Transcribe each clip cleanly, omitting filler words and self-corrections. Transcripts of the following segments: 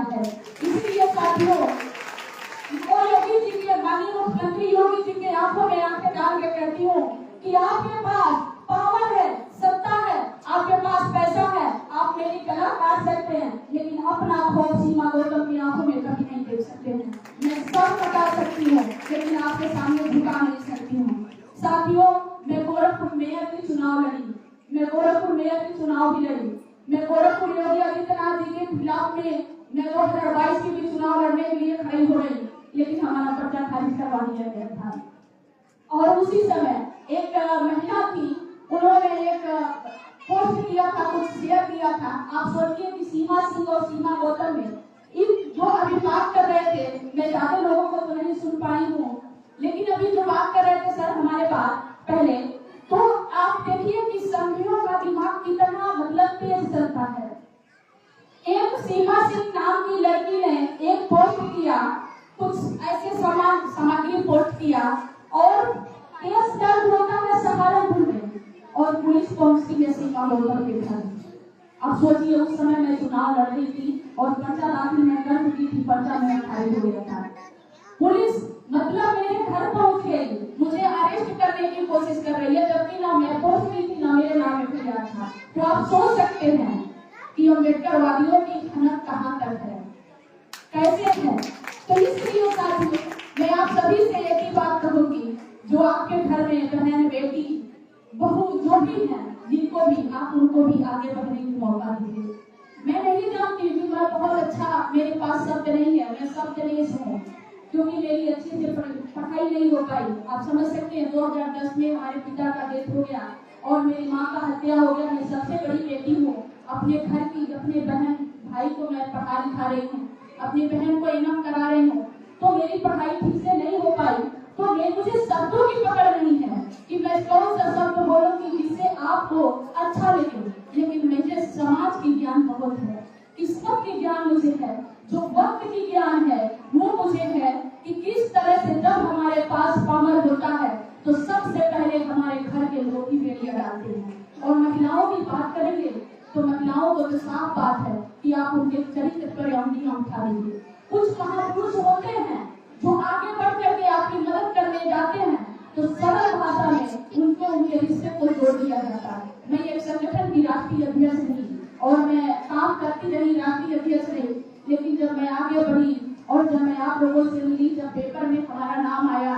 है। इसलिए साथियों, योगी जी के, माननीय मुख्यमंत्री योगी जी के आंखों में आंखें डाल के कहती हूँ कि आपके पास पावर है, सत्ता है, आपके पास पैसा है, आप मेरी गला काट सकते हैं, लेकिन अपना खौफ सीमा गौतम की आंखों में कभी नहीं देख सकते हैं। मैं सब बता सकती हूँ, लेकिन आपके सामने झुका नहीं सकती हूँ। साथियों, मैं गोरखपुर मेयर की चुनाव लड़ी, मैं गोरखपुर मेयर की चुनाव भी लड़ी, मैं गोरखपुर योगी आदित्यनाथ जी के खिलाफ में मैं 2022 की भी चुनाव लड़ने के लिए खड़ी हो गई, लेकिन हमारा पर्चा खारिज करवा दिया गया था। और उसी समय एक महिला थी, उन्होंने एक पोस्ट किया था, कुछ शेयर किया था। आप सोचिए कि सीमा सिंह और सीमा गौतम में जो अभी बात कर रहे थे, मैं ज्यादा लोगों को तो नहीं सुन पाई हूँ, लेकिन अभी जो बात कर रहे थे सर हमारे पास पहले, तो आप देखिए कि संघियों का दिमाग कितना मतलब तेज चलता है। एक सीमा सिंह नाम की लड़की ने एक पोस्ट किया, कुछ ऐसे सामग्री पोस्ट किया और केस दर्ज होता है सहारनपुर में और पुलिस पहुंचती है सीमा गौतम के घर। अब सोचिए, उस समय मैं चुनाव लड़ रही थी और पर्चा दाखिल मैं कर चुकी थी, पर्चा मेरा खारिज हो गया था। पुलिस मतलब मेरे घर पहुंच गई, मुझे अरेस्ट करने की कोशिश कर रही है, जबकि ना मैं पोस्ट की थी ना मेरे नाम में फरियाद था। तो आप सोच सकते हैं कि अम्बेडकर वादियों की खनक कहाँ तक है, कैसे है। तो इसलिए साथियों, मैं आप सभी से एक ही बात कहूंगी, जो आपके घर में बहन, बेटी, बहू जो भी है, जिनको भी आप उनको भी आगे बढ़ने की मौका दीजिए। मैं नहीं जानती कि मैं बहुत अच्छा, मेरे पास शब्द नहीं है, मैं शब्द नहीं हूँ, क्योंकि मेरी अच्छे से पढ़ाई नहीं हो पाई। आप समझ सकते हैं, 2010 में हमारे पिता का डेथ हो गया और मेरी माँ का हत्या हो गया। मैं सबसे बड़ी बेटी हूँ, अपने घर की, अपने बहन भाई को मैं पढ़ा लिखा रही हूँ, अपनी बहन को इनाम करा रही हूँ, तो मेरी पढ़ाई ठीक से नहीं हो पाई। तो मुझे शब्दों की पकड़ नहीं है कि मैं कौन सा शब्द बोलूंगी जिससे आपको अच्छा लगे, लेकिन मुझे समाज की ज्ञान बहुत है, किस्मत की ज्ञान मुझे है, जो वक्त की ज्ञान है वो मुझे है कि किस तरह से जब हमारे पास पावर होता है तो सबसे पहले हमारे घर के लोग ही बेड़ियां डालते हैं। और महिलाओं की बात करेंगे तो महिलाओं को तो साफ बात है कि आप उनके चरित्र पर उंगलियां उठा लीजिए। कुछ महापुरुष होते हैं जो आगे बढ़ करके आपकी मदद करने जाते हैं, तो सरल भाषा में उनके रिश्ते को जोड़ दिया जाता है। मैं एक संगठन की राष्ट्रीय अध्यक्ष थी और मैं काम करती रही, राष्ट्रीय अध्यक्ष रही, लेकिन जब मैं आगे बढ़ी और जब मैं आप लोगों से मिली, जब पेपर में हमारा नाम आया,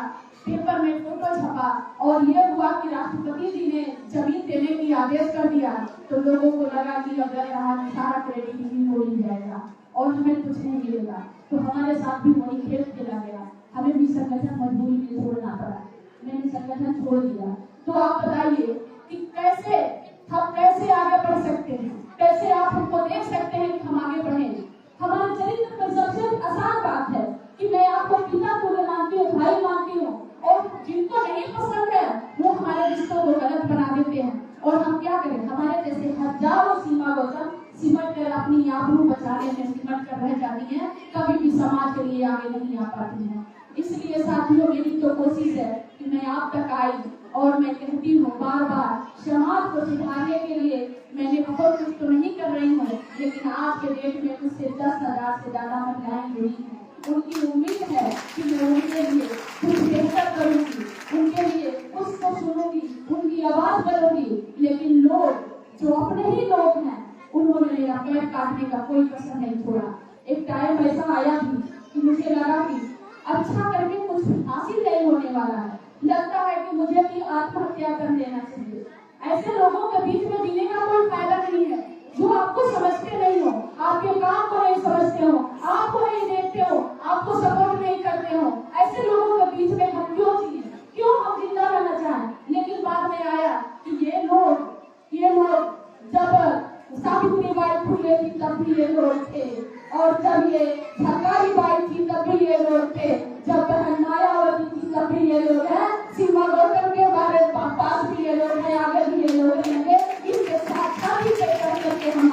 पेपर में फोटो छपा और ये हुआ कि राष्ट्रपति जी ने जमीन देने की आदेश कर दिया, तो लोगों को लगा कि अगर यहाँ सारा क्रेडिट इन्हीं को मिल जाएगा और हमें कुछ नहीं मिलेगा। तो हमारे साथ भी वही खेल खेला गया, हमें भी संगठन मजबूरी में छोड़ना पड़ा, मैंने संगठन छोड़ दिया। तो आप बताइए कि कैसे हम कैसे आगे बढ़ सकते हैं, कैसे आप हमको देख सकते हैं कि हम आगे बढ़े। हमारे चरित्र पर सबसे आसान बात है कि मैं आपको पिता तुल्य मानती हूँ, भाई मानती हूँ, और जिनको नहीं पसंद है वो हमारे रिश्तों को गलत बना देते हैं। और हम क्या करें, हमारे जैसे हजारों सीमा गौतम सिमट कर अपनी आबरू बचाने में सिमट कर रह जाती है, कभी भी समाज के लिए आगे नहीं आ पाती है। इसलिए साथियों, मेरी तो कोशिश है कि मैं आप तक आई और मैं कहती हूँ बार बार, समाज को सुधारने के लिए मैंने बहुत कुछ तो नहीं कर रही हूँ, लेकिन आज के डेट में मुझसे 10,000 से ज्यादा महिलाएं जुड़ी हैं। उनकी उम्मीद है कि मैं उनके लिए कुछ बेहतर करूंगी, उनके लिए कुछ को सुनूंगी, उनकी आवाज बनूंगी। लेकिन लोग जो अपने ही लोग हैं, उन्होंने मेरा पेट काटने का कोई कसर नहीं छोड़ा। एक टाइम ऐसा आया भी कि मुझे लगा कि अच्छा करके कुछ हासिल नहीं होने वाला है, लगता है कि मुझे भी आत्महत्या कर लेना चाहिए। ऐसे लोगों के बीच में जीने का कोई फायदा नहीं है, जो आपको समझते नहीं हो, आपके काम को नहीं समझते हो, आपको नहीं देखते हो, आपको सपोर्ट नहीं करते हो। ऐसे लोगों के बीच में हम क्यों जिए, क्यों हम जिंदा रहना चाहें। लेकिन बाद में आया कि ये लोग जब सावित्रीबाई फुले थी तब भी ये लोग थे, और जब ये झलकारी बाई थी तब भी ये लोग थे, जब बहन मायावती थी तब भी ये लोग हैं,